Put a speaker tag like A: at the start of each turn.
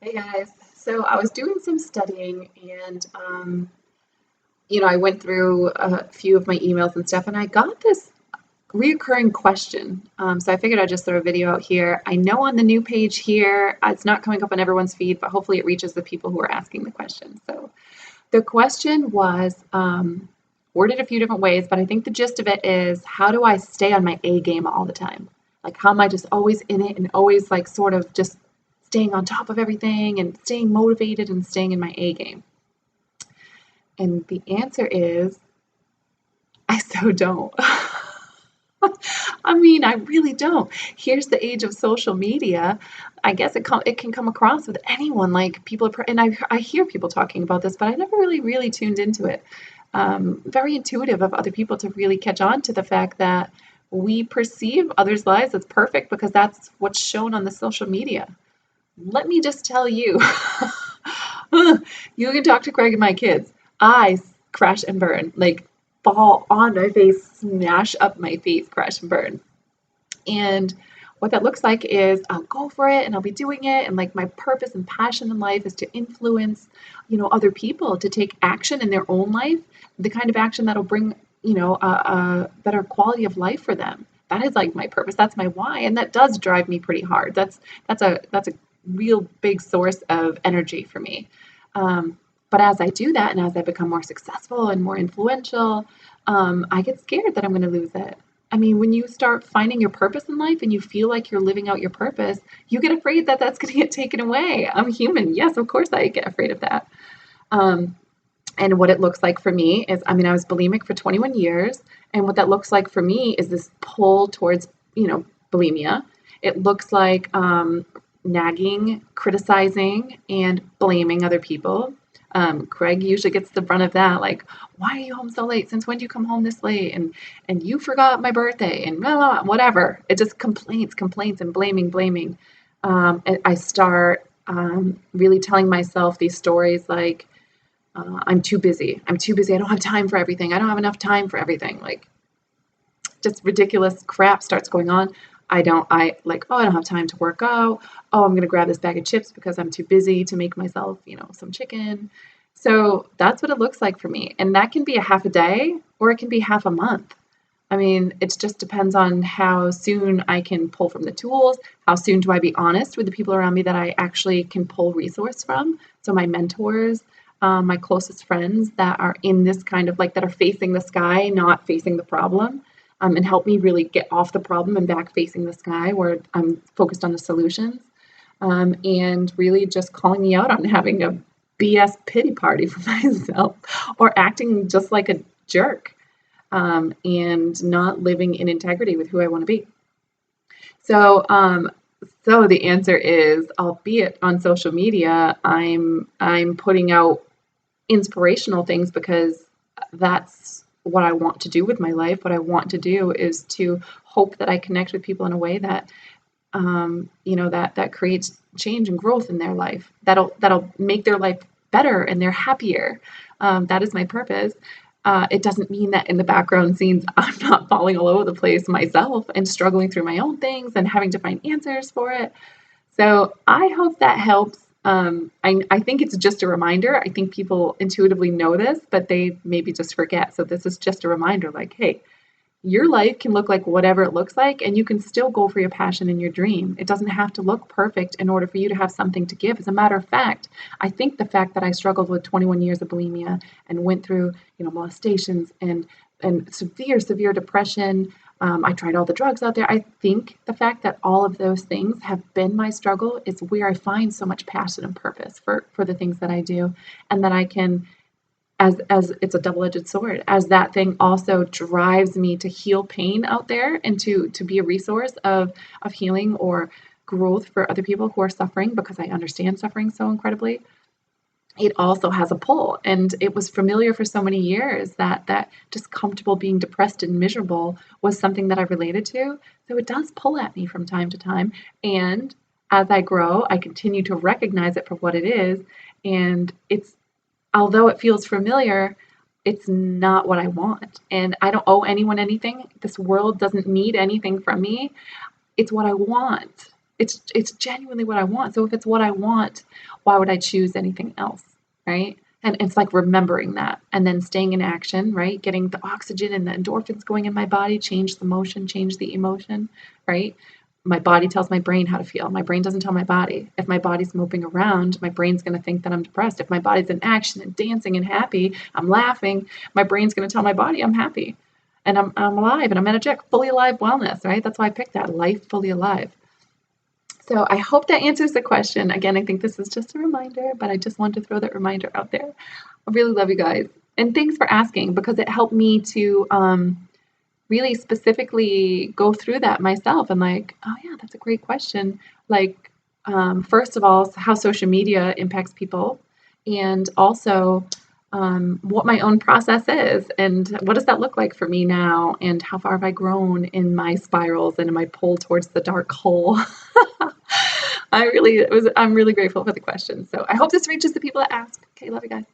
A: Hey guys. So I was doing some studying and I went through a few of my emails and stuff and I got this reoccurring question. So I figured I'd just throw a video out here. I know on the new page here, it's not coming up on everyone's feed, but hopefully it reaches the people who are asking the question. So the question was worded a few different ways, but I think the gist of it is how do I stay on my A game all the time? Like, how am I just always in it and always like sort of just staying on top of everything and staying motivated and staying in my A game? And the answer is I so don't. I mean, I really don't. Here's the age of social media. I guess it can come across with anyone. Like people, and I hear people talking about this, but I never really tuned into it. Very intuitive of other people to really catch on to the fact that we perceive others' lives as perfect because that's what's shown on the social media. Let me just tell you, you can talk to Craig and my kids. I crash and burn, like fall on my face, smash up my face, crash and burn. And what that looks like is I'll go for it and I'll be doing it. And like my purpose and passion in life is to influence, other people to take action in their own life, the kind of action that'll bring, a better quality of life for them. That is like my purpose. That's my why. And that does drive me pretty hard. That's a real big source of energy for me. But as I do that and as I become more successful and more influential, I get scared that I'm going to lose it. I mean, when you start finding your purpose in life and you feel like you're living out your purpose, you get afraid that that's going to get taken away. I'm human. Yes, of course I get afraid of that. Um, and what it looks like for me is, I mean, I was bulimic for 21 years. And what that looks like for me is this pull towards, bulimia. It looks like nagging, criticizing, and blaming other people. Craig usually gets the brunt of that. Like, why are you home so late? Since when do you come home this late? And you forgot my birthday and blah, blah, blah, whatever. It just complaints, and blaming. And I start really telling myself these stories like, I'm too busy. I'm too busy. I don't have time for everything. I don't have enough time for everything. Like, just ridiculous crap starts going on. I like, oh, I don't have time to work out. Oh, I'm going to grab this bag of chips because I'm too busy to make myself, some chicken. So that's what it looks like for me. And that can be a half a day or it can be half a month. I mean, it just depends on how soon I can pull from the tools. How soon do I be honest with the people around me that I actually can pull resource from? So my mentors, my closest friends that are in this kind of like that are facing the sky, not facing the problem, and help me really get off the problem and back facing the sky where I'm focused on the solutions, and really just calling me out on having a BS pity party for myself or acting just like a jerk, and not living in integrity with who I want to be. So, so the answer is, albeit on social media, I'm putting out inspirational things because that's what I want to do with my life. What I want to do is to hope that I connect with people in a way that that creates change and growth in their life. That'll make their life better and they're happier. That is my purpose. It doesn't mean that in the background scenes I'm not falling all over the place myself and struggling through my own things and having to find answers for it. So I hope that helps. I think it's just a reminder. I think people intuitively know this, but they maybe just forget. So this is just a reminder like, hey, your life can look like whatever it looks like, and you can still go for your passion and your dream. It doesn't have to look perfect in order for you to have something to give. As a matter of fact, I think the fact that I struggled with 21 years of bulimia and went through, molestations and severe depression. I tried all the drugs out there. I think the fact that all of those things have been my struggle is where I find so much passion and purpose for the things that I do, and that I can, as it's a double-edged sword, as that thing also drives me to heal pain out there and to be a resource of healing or growth for other people who are suffering, because I understand suffering so incredibly. It also has a pull, and it was familiar for so many years that just comfortable being depressed and miserable was something that I related to. So it does pull at me from time to time, and as I grow, I continue to recognize it for what it is, and it's, although it feels familiar, it's not what I want. And I don't owe anyone anything. This world doesn't need anything from me. It's what I want. it's genuinely what I want. So if it's what I want, why would I choose anything else, right? And it's like remembering that and then staying in action, right? Getting the oxygen and the endorphins going in my body, change the motion, change the emotion, right? My body tells my brain how to feel. My brain doesn't tell my body. If my body's moping around, my brain's going to think that I'm depressed. If my body's in action and dancing and happy, I'm laughing, my brain's going to tell my body I'm happy and I'm alive and I'm energetic, fully alive wellness, right? That's why I picked that, life fully alive. So I hope that answers the question. Again, I think this is just a reminder, but I just wanted to throw that reminder out there. I really love you guys. And thanks for asking because it helped me to really specifically go through that myself and like, oh yeah, that's a great question. Like, first of all, how social media impacts people, and also what my own process is, and what does that look like for me now, and how far have I grown in my spirals and in my pull towards the dark hole. I'm really grateful for the question. So I hope this reaches the people that ask. Okay, love you guys.